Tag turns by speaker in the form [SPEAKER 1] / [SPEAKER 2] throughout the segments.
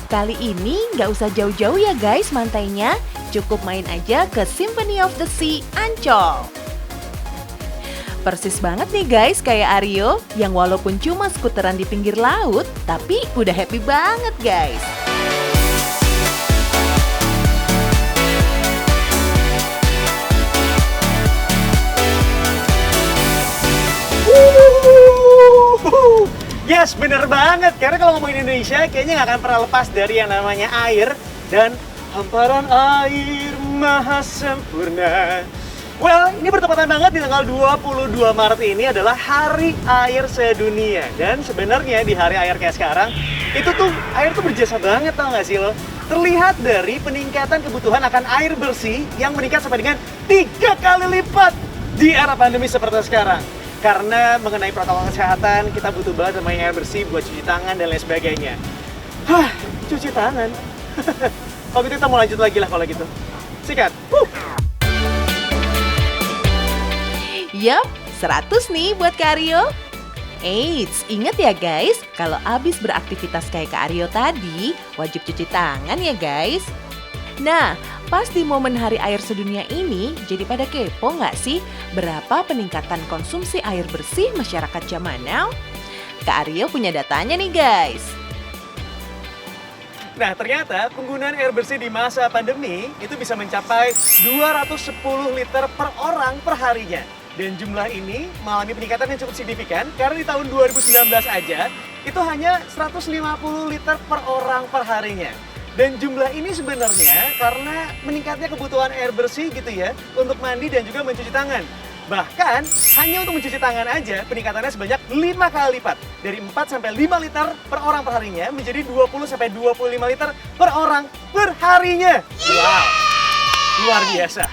[SPEAKER 1] Kali ini nggak usah jauh-jauh ya guys mantainya, cukup main aja ke Symphony of the Sea Ancol. Persis banget nih guys kayak Aryo yang walaupun cuma skuteran di pinggir laut, tapi udah happy banget guys.
[SPEAKER 2] Yes, bener banget. Karena kalau ngomongin Indonesia, kayaknya nggak akan pernah lepas dari yang namanya air dan hamparan air maha sempurna. Well, ini bertepatan banget di tanggal 22 Maret ini adalah Hari Air Sedunia. Dan sebenarnya di hari air kayak sekarang, itu tuh air tuh berjasa banget, tau nggak sih lo? Terlihat dari peningkatan kebutuhan akan air bersih yang meningkat sampai dengan 3 kali lipat di era pandemi seperti sekarang. Karena mengenai protokol kesehatan, kita butuh banget namanya air bersih buat cuci tangan dan lain sebagainya. Cuci tangan. Kalau gitu kita mau lanjut lagi lah kalau gitu. Sikat.
[SPEAKER 1] Yup, 100 nih buat Kak Aryo. Eits, inget ya guys, kalau abis beraktivitas kayak Kak Aryo tadi, wajib cuci tangan ya guys. Nah, pas di momen Hari Air Sedunia ini, jadi pada kepo nggak sih berapa peningkatan konsumsi air bersih masyarakat zaman now? Kak Aryo punya datanya nih guys.
[SPEAKER 2] Nah, ternyata penggunaan air bersih di masa pandemi itu bisa mencapai 210 liter per orang per harinya. Dan jumlah ini mengalami peningkatan yang cukup signifikan karena di tahun 2019 aja itu hanya 150 liter per orang per harinya. Dan jumlah ini sebenarnya karena meningkatnya kebutuhan air bersih gitu ya untuk mandi dan juga mencuci tangan. Bahkan hanya untuk mencuci tangan aja peningkatannya sebanyak 5 kali lipat. Dari 4 sampai 5 liter per orang per harinya menjadi 20 sampai 25 liter per orang per harinya. Wow, luar biasa.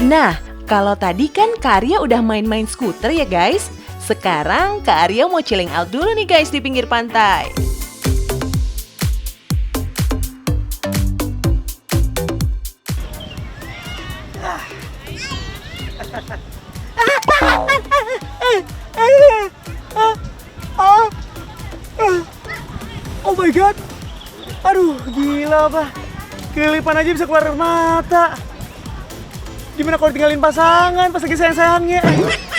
[SPEAKER 1] Nah, kalau tadi kan Kak Aryo udah main-main skuter ya guys. Sekarang Kak Aryo mau chilling out dulu nih guys di pinggir pantai.
[SPEAKER 2] Oh my god. Aduh, gila apa? Kelilipan aja bisa keluar air mata. Gimana kalau tinggalin pasangan pas lagi sayang-sayangnya?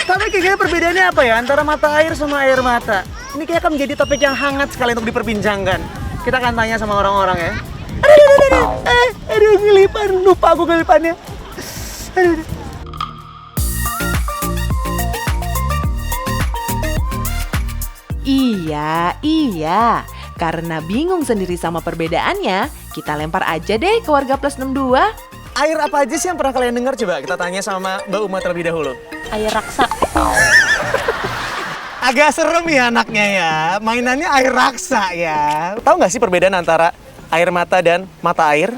[SPEAKER 2] Tapi kayaknya perbedaannya apa ya antara mata air sama air mata? Ini kayak akan menjadi topik yang hangat sekali untuk diperbincangkan. Kita akan tanya sama orang-orang ya. Aduh, ngelipan. Lupa aku ngelipannya. Aduh.
[SPEAKER 1] Iya. Karena bingung sendiri sama perbedaannya, kita lempar aja deh ke Warga Plus 62.
[SPEAKER 2] Air apa aja sih yang pernah kalian dengar? Coba kita tanya sama Mbak Uma terlebih dahulu.
[SPEAKER 3] Air raksa.
[SPEAKER 2] Agak serem ya anaknya ya. Mainannya air raksa ya. Tahu nggak sih perbedaan antara air mata dan mata air?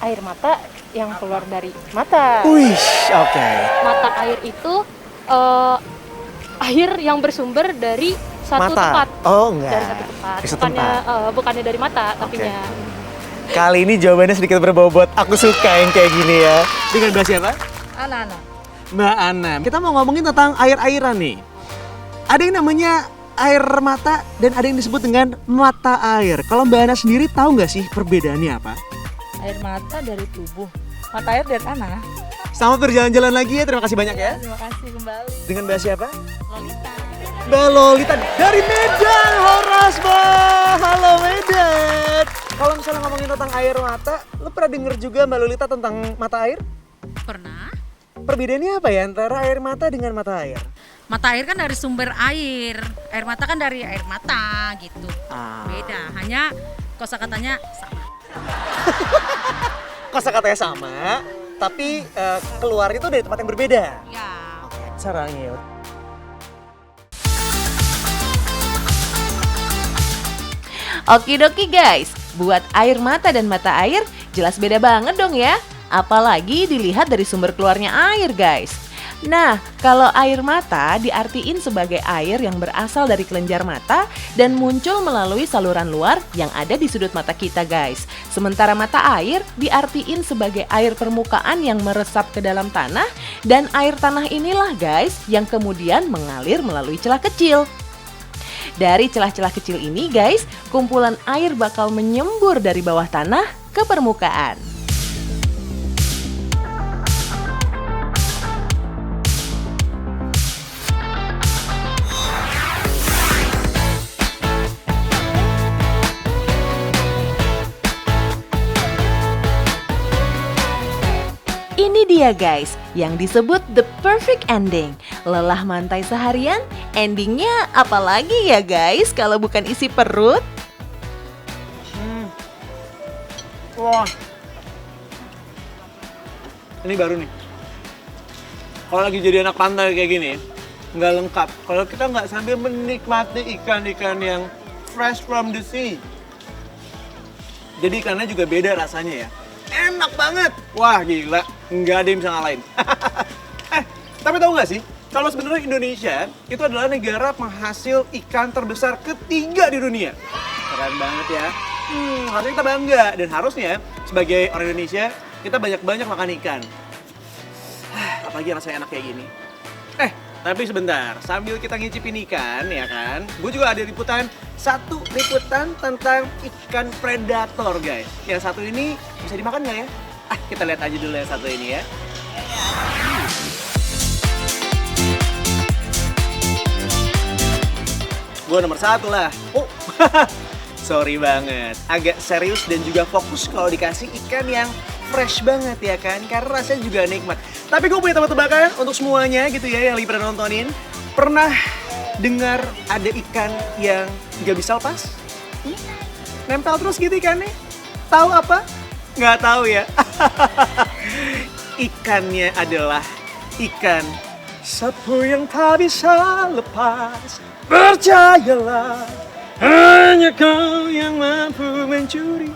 [SPEAKER 3] Air mata yang keluar dari mata.
[SPEAKER 2] Wih, oke.
[SPEAKER 3] Mata air itu air yang bersumber dari satu
[SPEAKER 2] Mata.
[SPEAKER 3] tempat.
[SPEAKER 2] Oh, enggak.
[SPEAKER 3] Dari satu tempat.
[SPEAKER 2] Dari satu tempat.
[SPEAKER 3] Bukannya dari mata, tapinya.
[SPEAKER 2] Kali ini jawabannya sedikit berbobot. Aku suka yang kayak gini ya. Dengan Mbak siapa?
[SPEAKER 3] Ana.
[SPEAKER 2] Mbak Ana. Kita mau ngomongin tentang air-airan nih. Ada yang namanya air mata dan ada yang disebut dengan mata air. Kalau Mbak Ana sendiri tahu nggak sih perbedaannya apa?
[SPEAKER 4] Air mata dari tubuh, mata air dari tanah.
[SPEAKER 2] Selamat berjalan-jalan lagi ya. Terima kasih banyak ya.
[SPEAKER 4] Terima kasih kembali.
[SPEAKER 2] Dengan Mbak siapa?
[SPEAKER 4] Lolita.
[SPEAKER 2] Mbak Lolita dari Medan, Horas Mbak. Halo Medan. Kalau misalnya ngomongin tentang air mata, lo pernah denger juga Mbak Lolita tentang mata air?
[SPEAKER 5] Pernah.
[SPEAKER 2] Perbedaannya apa ya antara air mata dengan mata air?
[SPEAKER 5] Mata air kan dari sumber air mata kan dari air mata gitu. Beda, hanya kosakatanya sama.
[SPEAKER 2] Kosakatanya sama, tapi keluarnya itu dari tempat yang berbeda.
[SPEAKER 5] Ya.
[SPEAKER 2] Caranya ya.
[SPEAKER 1] Okidoki guys, buat air mata dan mata air jelas beda banget dong ya. Apalagi dilihat dari sumber keluarnya air guys. Nah, kalau air mata diartiin sebagai air yang berasal dari kelenjar mata dan muncul melalui saluran luar yang ada di sudut mata kita guys. Sementara mata air diartiin sebagai air permukaan yang meresap ke dalam tanah dan air tanah inilah guys yang kemudian mengalir melalui celah kecil. Dari celah-celah kecil ini guys, kumpulan air bakal menyembur dari bawah tanah ke permukaan. Ini dia guys, yang disebut the perfect ending. Lelah mantai seharian, endingnya apalagi ya guys kalau bukan isi perut?
[SPEAKER 2] Wah, ini baru nih. Kalau lagi jadi anak pantai kayak gini, nggak lengkap. Kalau kita nggak sambil menikmati ikan-ikan yang fresh from the sea. Jadi ikannya juga beda rasanya ya. Enak banget. Wah gila, nggak ada yang bisa ngalahin. Tapi tahu nggak sih, kalau sebenarnya Indonesia itu adalah negara penghasil ikan terbesar ketiga di dunia. Keren banget ya. Harusnya kita bangga dan harusnya sebagai orang Indonesia kita banyak-banyak makan ikan. Apalagi rasanya enak kayak gini. Tapi sebentar, sambil kita ngicipin ikan ya kan, gue juga ada satu liputan tentang ikan predator guys. Yang satu ini bisa dimakan nggak ya? Kita lihat aja dulu yang satu ini ya. Gue nomor 1 lah. Sorry banget, agak serius dan juga fokus kalau dikasih ikan yang fresh banget ya kan, karena rasanya juga nikmat. Tapi gue punya tebak-tebakan untuk semuanya gitu ya yang lagi pada nontonin. Pernah dengar ada ikan yang nggak bisa lepas? Nempel terus gitu ikannya? Tahu apa? Nggak tahu ya? Ikannya adalah ikan sapu yang tak bisa lepas. Percayalah, hanya kau yang mampu mencuri.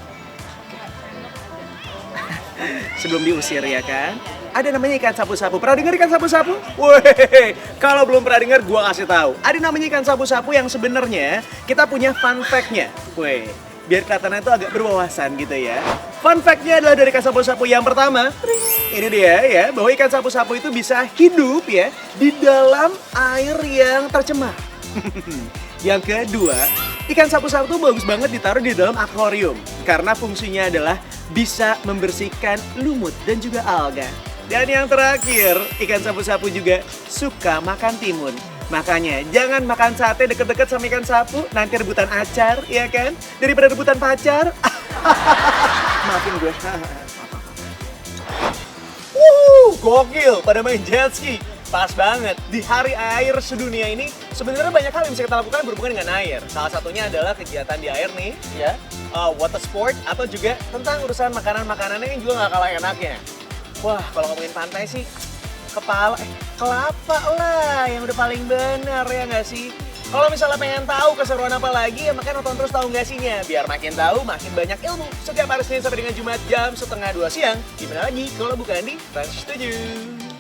[SPEAKER 2] Sebelum diusir ya kan, ada namanya ikan sapu-sapu. Pernah dengar ikan sapu-sapu? Wih, kalau belum pernah dengar, gua kasih tahu. Ada namanya ikan sapu-sapu yang sebenarnya kita punya fun fact-nya. Wih, biar kelihatannya itu agak berwawasan gitu ya. Fun fact-nya adalah dari ikan sapu-sapu yang pertama. Ini dia ya, bahwa ikan sapu-sapu itu bisa hidup ya di dalam air yang tercemar. Yang kedua, ikan sapu-sapu tuh bagus banget ditaruh di dalam akuarium karena fungsinya adalah bisa membersihkan lumut dan juga alga. Dan yang terakhir, ikan sapu-sapu juga suka makan timun. Makanya jangan makan sate deket-deket sama ikan sapu, nanti rebutan acar, ya kan? Daripada rebutan pacar. Maafin gue. Gokil, pada main jet ski. Pas banget, di hari air sedunia ini sebenarnya banyak hal yang bisa kita lakukan berhubungan dengan air. Salah satunya adalah kegiatan di air nih, ya, water sport, atau juga tentang urusan makanan-makanannya yang juga nggak kalah enaknya. Wah, kalau ngomongin pantai sih, kelapa lah yang udah paling benar ya nggak sih? Kalau misalnya pengen tahu keseruan apa lagi, ya makanya nonton terus Tahu Nggak Sihnya. Biar makin tahu, makin banyak ilmu. Setiap hari Senin sampai dengan Jumat jam 1:30 siang. Gimana lagi kalau bukan di Trans 7.